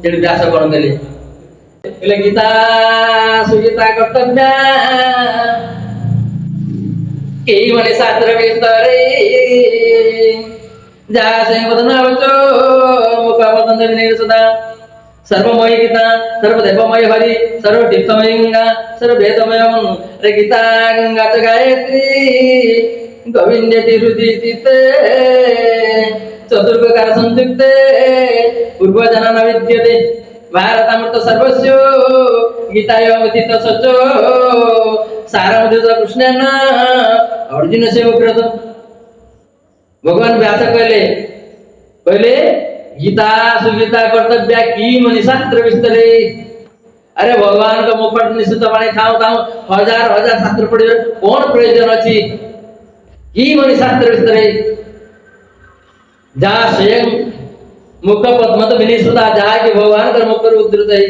JD व्यास कोण केले गीता सुगीता कर्तव्य के मने शास्त्र विस्तरे जा से वदन वचो मुख वदन विनय सदा सर्वमय गीता सर्वदेवमय हरि सर्व तीर्थमय गंगा सर्व वेदमय रे गीता गंगा च गायत्री गोविंद तिरुदिते चतुर्गकार संयुक्ते पूर्व जनन विद्यते भारतामृत सर्वस्यो गीतायामतीत सचो सारमृत कृष्णन अर्जुन से उग्रत भगवान व्यास कहले गीता सुगीता कर्तव्य की मनी शास्त्र विस्तरे अरे भगवान का मुखट निश्चित पानी थाऊ थाऊ हजार हजार शास्त्र पढ़े कौन प्रयोजन अच्छी की मनी शास्त्र विस्तरे जा स्वयं मुख पद्म तो विनिश्चित जहाँ कि भगवान का मुख उद्धृत है